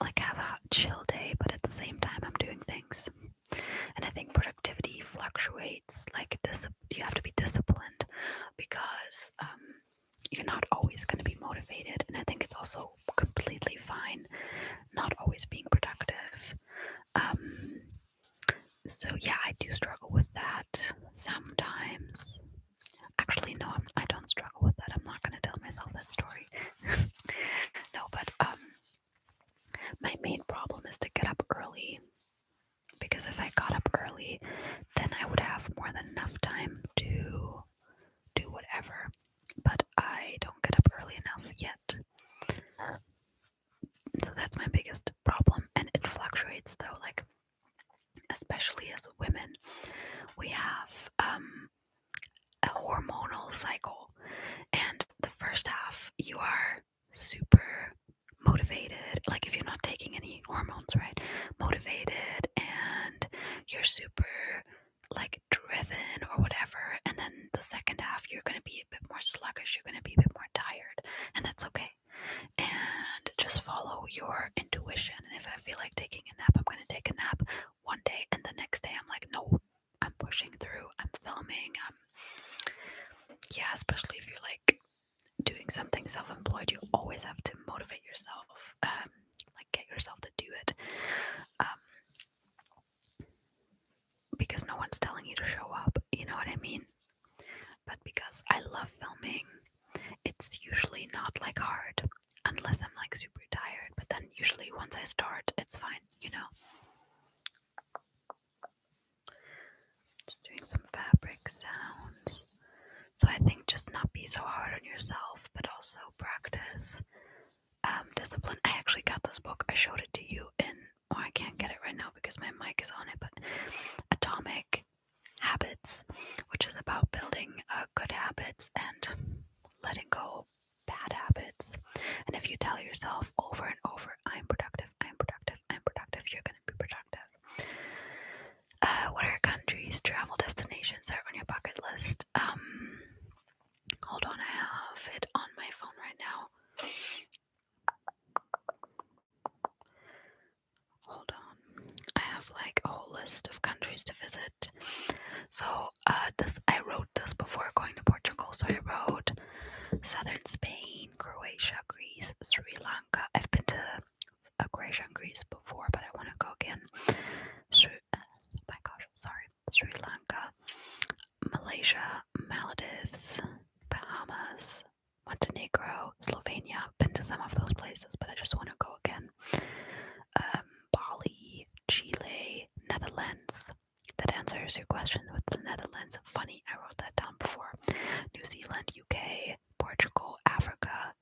[SPEAKER 1] Like, have a chill day, but at the same time I'm doing things. And I think productivity fluctuates. Like this, you have to be disciplined, because you're not always going to be motivated. And I think it's also So yeah, I do struggle with that sometimes. Actually, no, I don't struggle with that. I'm not gonna tell myself that story. No, but my main problem is to get up early, because if I got up early, then I would have more than enough time to do whatever. But I don't get up early enough yet. So that's my biggest problem, and it fluctuates though. Like, especially as women, we have a hormonal cycle, and the first half you are super motivated, like if you're not taking any hormones, right? Motivated, and you're super like driven or whatever, and then the second half you're going to be a bit more sluggish, you're going to be a bit more tired, and that's okay. And just follow your intuition, and if I feel like taking a nap, I'm going to take a nap one day, and the next day I'm like, no, I'm pushing through, I'm filming, yeah, especially if you're like doing something self-employed, you always have to motivate yourself, like get yourself to do it, because no one's telling you to show up, you know what I mean? But because I love filming, it's usually not like hard, unless I'm like super tired, but then usually once I start, it's fine, you know? Just doing some fabric sounds. So I think just not be so hard on yourself, but also practice discipline. I actually got this book. I showed it to you in, oh, I can't get it right now because my mic is on it, but Atomic Habits, which is about building good habits and letting go bad habits. And if you tell yourself over and over, I'm productive, I'm productive, I'm productive, you're going to be productive. What are countries, travel destinations that are on your bucket list? Hold on, I have it on my phone right now. Hold on. I have like a whole list of countries to visit. So I wrote this before going to Portugal. So I wrote southern Spain, Croatia, Greece, Sri Lanka. I've been to Croatia and Greece before, but I want to go again. Sri Lanka, Malaysia, Maldives, Bahamas, Montenegro, Slovenia. Been to some of those places, but I just want to go again. Bali, Chile, Netherlands. That answers your question with the Netherlands. Funny, I wrote that down before. New Zealand, UK, Portugal, Africa.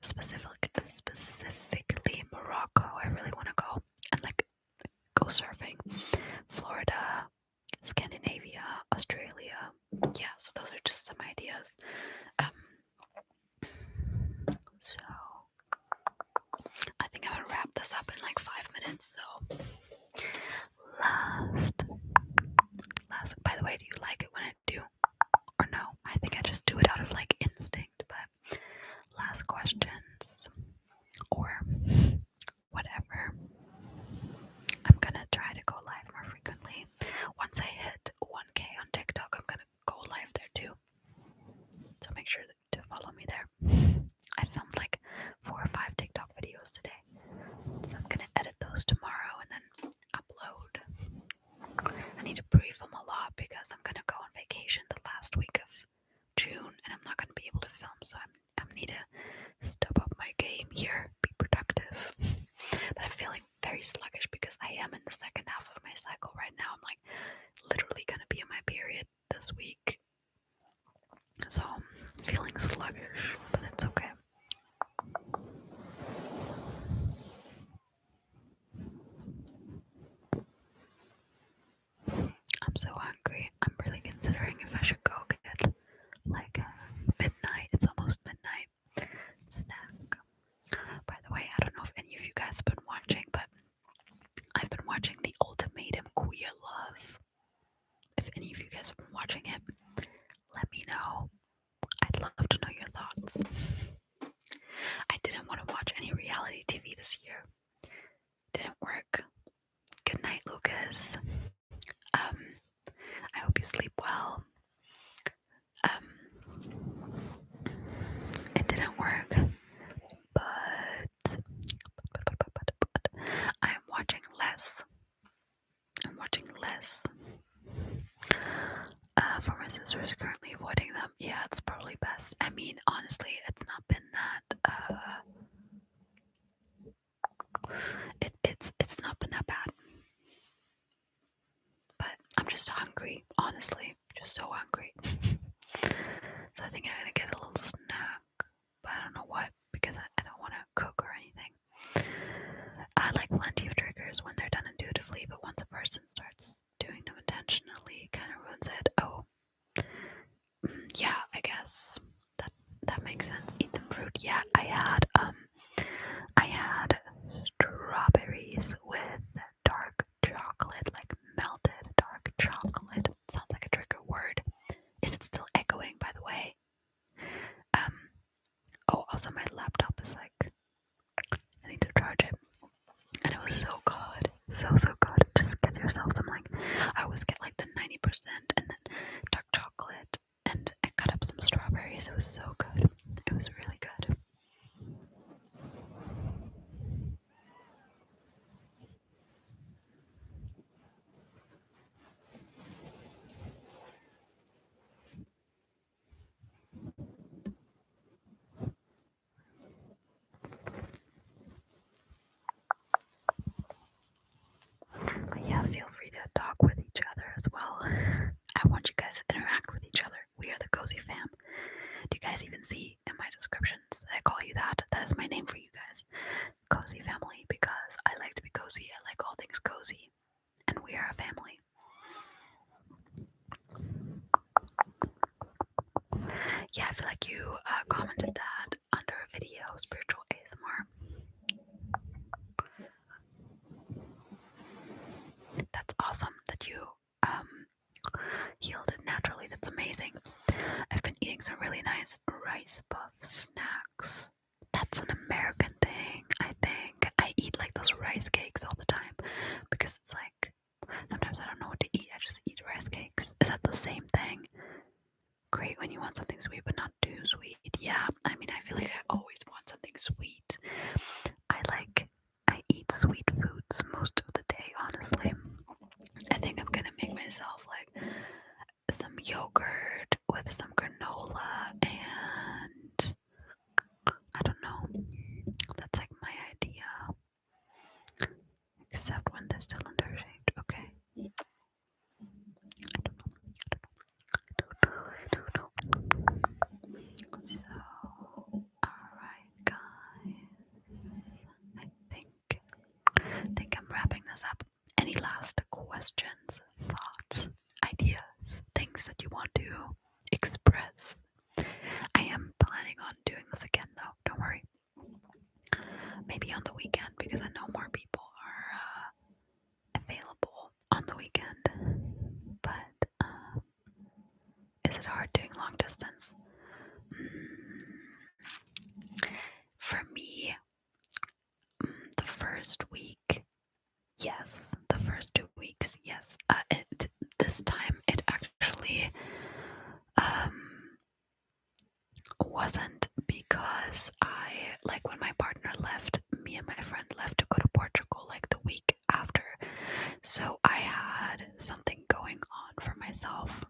[SPEAKER 1] Specifically Morocco. I really want to go and like go surfing. Florida, Scandinavia, Australia. Yeah, so those are just some ideas. So I think I'm gonna wrap this up in like 5 minutes. So last. By the way, do you like it when I do, or no? I think I just do it out of like instinct. But last questions or whatever. I'm gonna try to go live more frequently. Once I hit 1K on TikTok, I'm gonna go live there too. So make sure to follow me there. I filmed like 4 or 5 TikTok videos today. So I'm gonna edit those tomorrow and then upload. I need to pre-film a lot because I'm gonna go on vacation the last week of June and I'm not gonna be able to film, so I need to step up my game here, be productive. But I'm feeling very sluggish because I am in the second half of my cycle right now. I'm like literally gonna be in my period this week. So I'm feeling sluggish, but it's okay. I'm so hungry. I'm really considering if I should go get like midnight. It's almost midnight. Snack. By the way, I don't know if any of you guys have been watching, but I've been watching The Ultimatum Queer Love. If any of you guys have been watching it, let me know. I'd love to know your thoughts. I didn't want to watch any reality TV this year. Didn't work. Good night, Lucas. I hope you sleep well. It didn't work, but I'm watching less. I'm watching just hungry, honestly. Just so hungry. So I think I'm gonna get a little snack, but I don't know what, because I don't want to cook or anything. I like plenty of triggers when they're done intuitively, but once a person starts doing them intentionally, it kind of ruins it. Oh, yeah, I guess that makes sense. Eat some fruit. Yeah, I had strawberries with dark chocolate, like melted dark chocolate. Sounds like a trigger word. Is it still echoing, by the way? Um. Oh, also my laptop is like, I need to charge it, and it was so good, so good. Just get yourself some, like, I always get like the 90% and then dark chocolate, and I cut up some strawberries. It was so good. It was really good. But yeah, feel free to talk with each other as well. I want you guys to interact with each other. We are the Cozy Fam. Do you guys even see in my descriptions that I call you that? That is my name for you guys. Cozy Family, because I like to be cozy. I like all things cozy. And we are a family. Yeah, I feel like you commented that under a video, Spiritual ASMR. That's awesome that you healed it naturally. That's amazing. I've been eating some really nice rice puff snacks. That's an American thing, I think. I eat like those rice cakes all the time because it's like sometimes I don't know what to eat. I just eat rice cakes. Is that the same thing? Great when you want something sweet but not too sweet. Yeah, I mean, I feel like I always want something sweet. I eat sweet foods most of the day, honestly. I think I'm gonna make myself like some yogurt with some granola, and I don't know. That's like my idea. Except when they're still undershaped. Okay. So, alright, guys. I think I'm wrapping this up. Any last questions, thoughts, ideas, things that you want to express? I am planning on doing this again, though. Don't worry. Maybe on the weekend, because I know more people are available on the weekend. But is it hard doing long distance? For me, the first week, yes. The first 2 weeks, yes. This time it actually wasn't, because like when my partner left, me and my friend left to go to Portugal like the week after. So I had something going on for myself.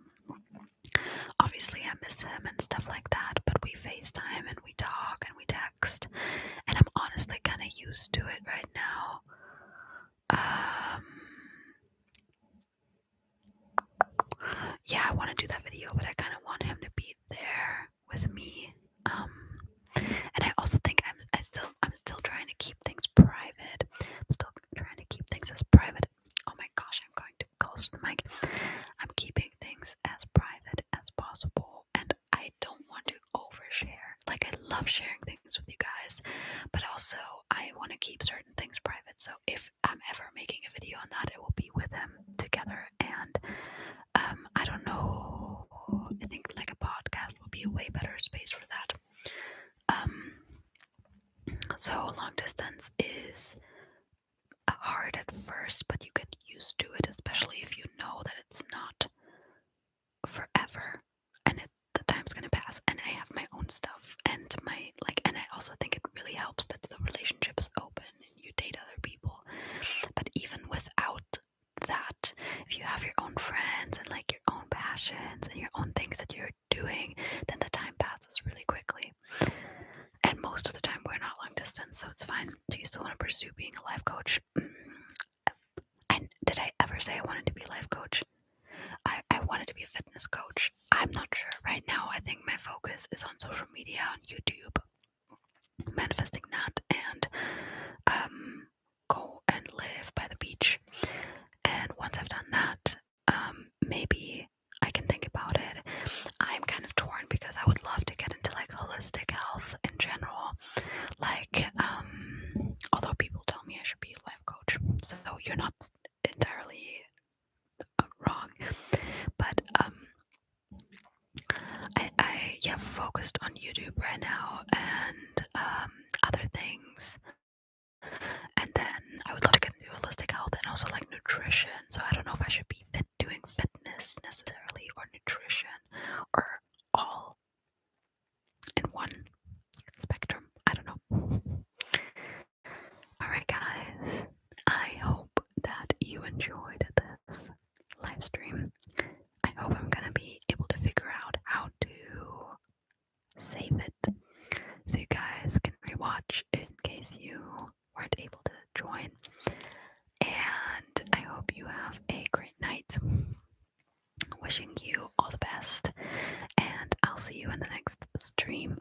[SPEAKER 1] Obviously, I miss him and stuff like that, but we FaceTime and we talk and we text, and I'm honestly kind of used to it right now. Yeah, I want to do that video, but I kind of want him to be there with me. And I also think I'm still trying to keep things private. I'm still trying to keep things as private. Oh my gosh, I'm going too close to the mic. I'm keeping things as private as possible, and I don't want to overshare. Like, I love sharing things with you guys, but also I want to keep certain things private. So if I'm ever making a video on that, it will be with him together. And I don't know. I think like a podcast will be a way better space for that. So long distance is hard at first, but you get used to it, especially if you know that it's not forever, and the time's gonna pass. And I have my own stuff, and and I also think it really helps that the relationship is open and you date other people. But even without that, if you have your own friends and like your own passions and your own things that you're doing, then the time passes really quickly. And most of the time we're not long distance, so it's fine. Do you still want to pursue being a life coach? And did I ever say I wanted to be a life coach? maybe I can think about it. I'm kind of torn because I would love to get into like holistic health in general. Like, although people tell me I should be a life coach, so you're not entirely wrong. But I yeah, focused on YouTube right now and other things. And then I would love to get into holistic health and also like nutrition. So I don't know if I should be doing fitness necessarily or nutrition or all in one spectrum. I don't know. Alright, guys. I hope that you enjoyed this live stream. I hope I'm gonna be able to figure out how to save it so you guys can rewatch in case you weren't able to join. And I hope you have a great night. Wishing you all the best, and I'll see you in the next stream.